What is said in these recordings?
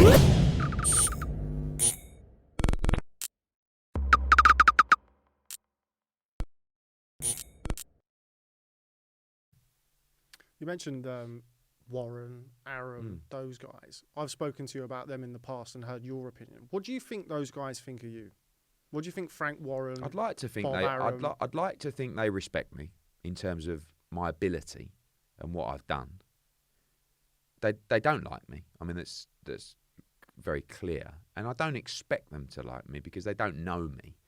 You mentioned Warren, Arum, those guys. I've spoken to you about them in the past and heard your opinion. What do you think those guys think of you? What do you think Frank Warren? I'd like to think Bob Arum, I'd like to think they respect me in terms of my ability and what I've done. They don't like me. I mean, that's very clear, and I don't expect them to like me because they don't know me,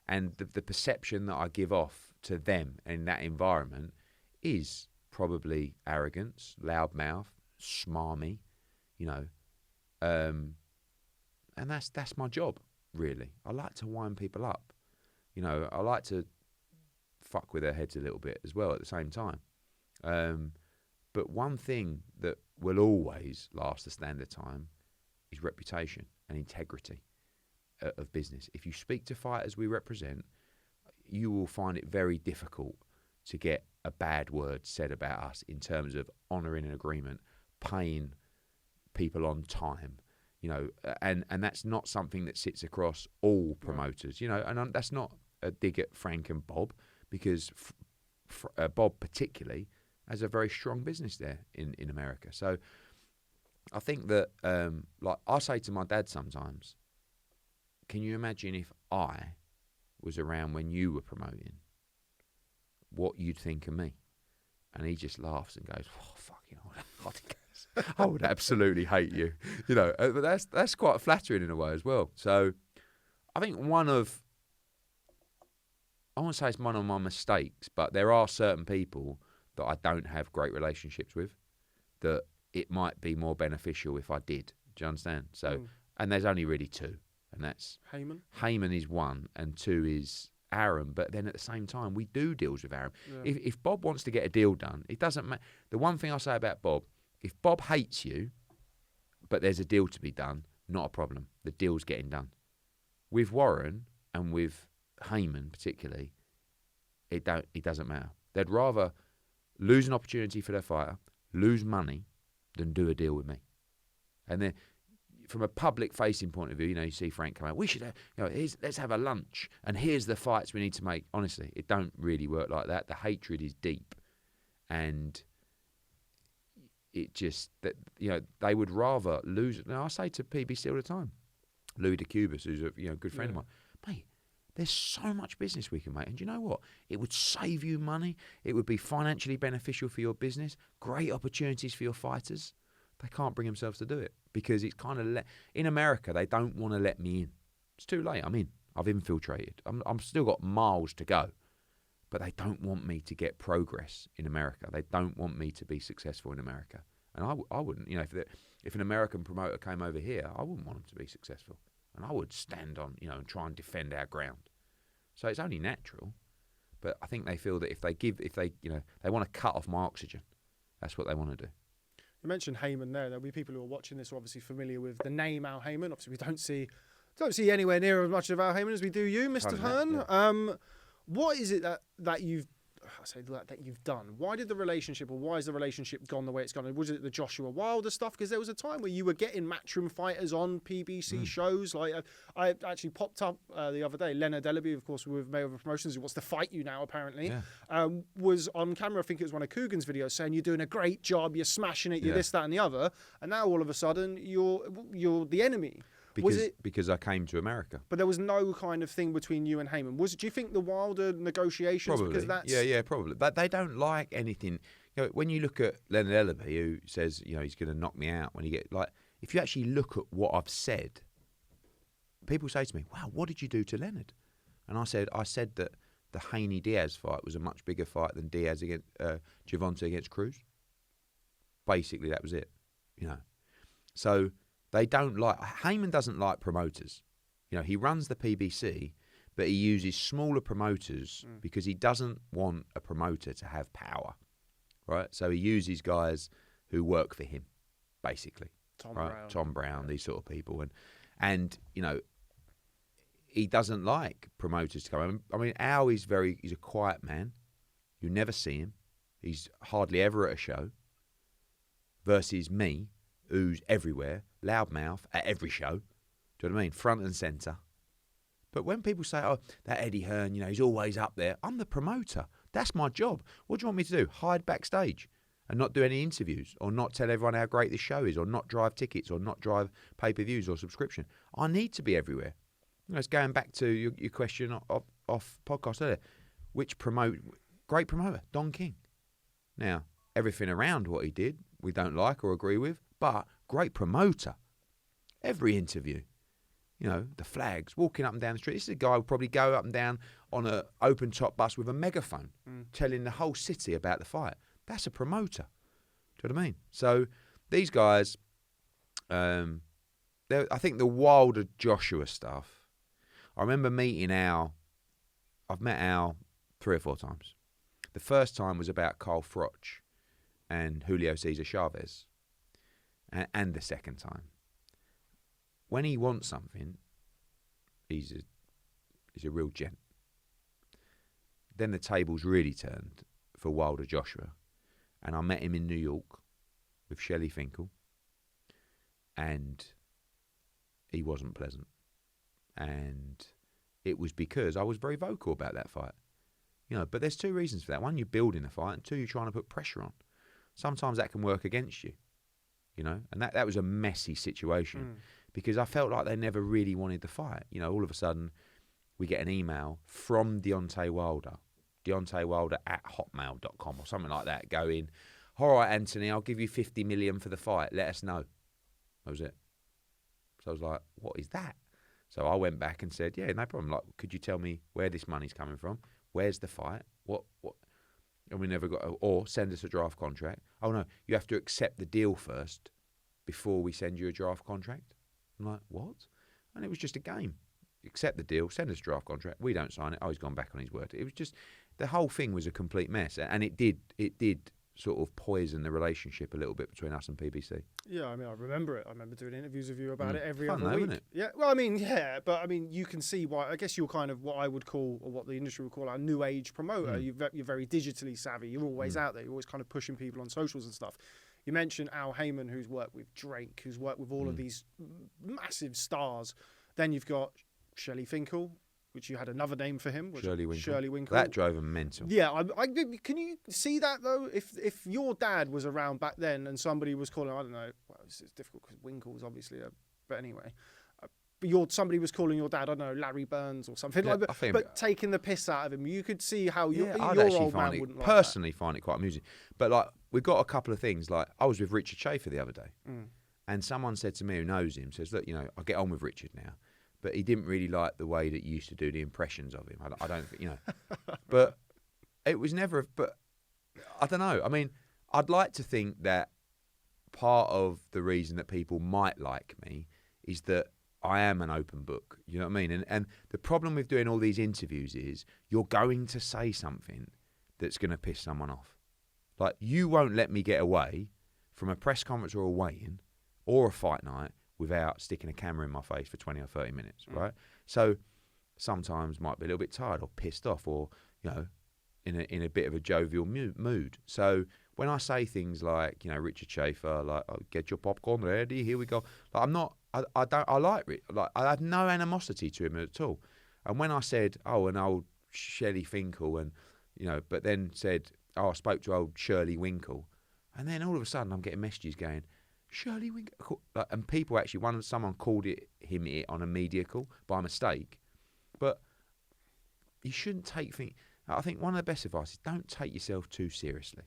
and the perception that I give off to them in that environment is probably arrogance, loudmouth, smarmy, you know, and that's my job, really. I like to wind people up, you know. I like to fuck with their heads a little bit as well at the same time. But one thing that will always last the standard of time is reputation and integrity of business. If you speak to fighters we represent, you will find it very difficult to get a bad word said about us in terms of honouring an agreement, paying people on time, you know, and that's not something that sits across all promoters, you know, and that's not a dig at Frank and Bob, because Bob particularly has a very strong business there in America. So I think that, like I say to my dad sometimes, can you imagine if I was around when you were promoting, what you'd think of me? And he just laughs and goes, oh, fucking hell, I would absolutely hate you. You know, but that's quite flattering in a way as well. So I think I won't say it's one of my mistakes, but there are certain people that I don't have great relationships with, that it might be more beneficial if I did. Do you understand? So, and there's only really two, and that's Haymon. Haymon is one, and two is Arum. But then at the same time, we do deals with Arum. Yeah. If Bob wants to get a deal done, it doesn't matter. The one thing I say about Bob, if Bob hates you, but there's a deal to be done, not a problem. The deal's getting done. With Warren and with Haymon particularly, it doesn't matter. They'd rather lose an opportunity for their fighter, lose money, than do a deal with me. And then, from a public-facing point of view, you know, you see Frank come out, we should, let's have a lunch, and here's the fights we need to make. Honestly, it don't really work like that. The hatred is deep, and it just, that, you know, they would rather lose. Now, I say to PBC all the time, Louis de Cubas, who's a good friend of mine, mate, there's so much business we can make. And do you know what? It would save you money. It would be financially beneficial for your business. Great opportunities for your fighters. They can't bring themselves to do it because it's kind of in America, they don't want to let me in. It's too late. I'm in. I've infiltrated. I'm still got miles to go. But they don't want me to get progress in America. They don't want me to be successful in America. And I wouldn't. You know, if an American promoter came over here, I wouldn't want them to be successful. And I would stand on, you know, and try and defend our ground. So it's only natural. But I think they feel that if they want to cut off my oxygen. That's what they want to do. You mentioned Haymon there. There'll be people who are watching this who are obviously familiar with the name Al Haymon. Obviously, we don't see anywhere near as much of Al Haymon as we do you, Mr. Hearn. Yeah. What is it that you've done? Why did the relationship, or why has the relationship gone the way it's gone? Was it the Joshua Wilder stuff? Because there was a time where you were getting matchroom fighters on PBC shows. Like I actually popped up the other day. Leonard Ellaby, of course, with Mayweather Promotions, who wants to fight you now apparently, was on camera. I think it was one of Coogan's videos saying you're doing a great job, you're smashing it, you're this, that, and the other. And now all of a sudden you're the enemy. Because I came to America. But there was no kind of thing between you and Haymon. Do you think the Wilder negotiations? Probably. Because that's... Yeah, probably. But they don't like anything. You know, when you look at Leonard Ellaby, who says, you know, he's going to knock me out when he get, like, if you actually look at what I've said, people say to me, wow, what did you do to Leonard? And I said that the Haney-Diaz fight was a much bigger fight than Diaz against Gervonta against Cruz. Basically, that was it. You know, so they don't like. Haymon doesn't like promoters. You know, he runs the PBC, but he uses smaller promoters because he doesn't want a promoter to have power, right? So he uses guys who work for him, basically. Tom Brown, these sort of people, and you know, he doesn't like promoters to come. I mean, Al is he's a quiet man. You never see him. He's hardly ever at a show. Versus me, who's everywhere, loudmouth at every show. Do you know what I mean? Front and centre. But when people say, oh, that Eddie Hearn, he's always up there. I'm the promoter. That's my job. What do you want me to do? Hide backstage and not do any interviews, or not tell everyone how great this show is, or not drive tickets, or not drive pay-per-views or subscription? I need to be everywhere. It's going back to your question off podcast earlier. Great promoter, Don King. Now, everything around what he did, we don't like or agree with, but great promoter. Every interview. The flags, walking up and down the street. This is a guy who would probably go up and down on an open-top bus with a megaphone, telling the whole city about the fight. That's a promoter. Do you know what I mean? So these guys, I think the Wilder Joshua stuff, I remember meeting Al. I've met Al 3 or 4 times. The first time was about Carl Froch and Julio Cesar Chavez. And the second time. When he wants something, he's a real gent. Then the tables really turned for Wilder Joshua. And I met him in New York with Shelley Finkel. And he wasn't pleasant. And it was because I was very vocal about that fight. But there's 2 reasons for that. 1, you're building a fight, and 2, you're trying to put pressure on. Sometimes that can work against you. And that was a messy situation. Because I felt like they never really wanted the fight. All of a sudden, we get an email from Deontay Wilder at hotmail.com or something like that, going, all right, Anthony, I'll give you 50 million for the fight. Let us know. That was it. So I was like, what is that? So I went back and said, yeah, no problem. Like, could you tell me where this money's coming from? Where's the fight? What? And we never got, or send us a draft contract. Oh, no, you have to accept the deal first before we send you a draft contract. I'm like, what? And it was just a game. Accept the deal, send us a draft contract. We don't sign it. Oh, he's gone back on his word. It was just, the whole thing was a complete mess. And it did sort of poison the relationship a little bit between us and PBC. Yeah, I remember it. I remember doing interviews with you about it every Fun other though, week. isn't it? Yeah, well, but you can see why. I guess you're kind of what I would call, or what the industry would call, a new age promoter. You're very digitally savvy. You're always out there. You're always kind of pushing people on socials and stuff. You mentioned Al Haymon, who's worked with Drake, who's worked with all of these massive stars. Then you've got Shelley Finkel, which you had another name for him. Shirley Winkle. That drove him mental. Yeah, can you see that though? If your dad was around back then and somebody was calling, I don't know, well, it's difficult because Winkle's obviously but anyway. Somebody was calling your dad, I don't know, Larry Burns or something like that, but taking the piss out of him. You could see how your old man wouldn't like personally find it quite amusing. But like, we've got a couple of things. Like, I was with Richard Schaefer the other day, and someone said to me who knows him, says, look, I get on with Richard now, but he didn't really like the way that you used to do the impressions of him. I don't think, but it was never, but I don't know. I'd like to think that part of the reason that people might like me is that I am an open book. You know what I mean? And the problem with doing all these interviews is you're going to say something that's going to piss someone off. Like, you won't let me get away from a press conference or a weigh-in or a fight night without sticking a camera in my face for 20 or 30 minutes, right? So sometimes might be a little bit tired or pissed off, or, in a bit of a jovial mood. So when I say things like, Richard Schaefer, like, oh, get your popcorn ready, here we go. Like, I have no animosity to him at all. And when I said, oh, an old Shelley Finkel, and, but then said, oh, I spoke to old Shirley Winkle, and then all of a sudden I'm getting messages going, Shirley Winkle, and people actually, someone called him it on a media call by mistake. But you shouldn't take things. I think one of the best advice is don't take yourself too seriously.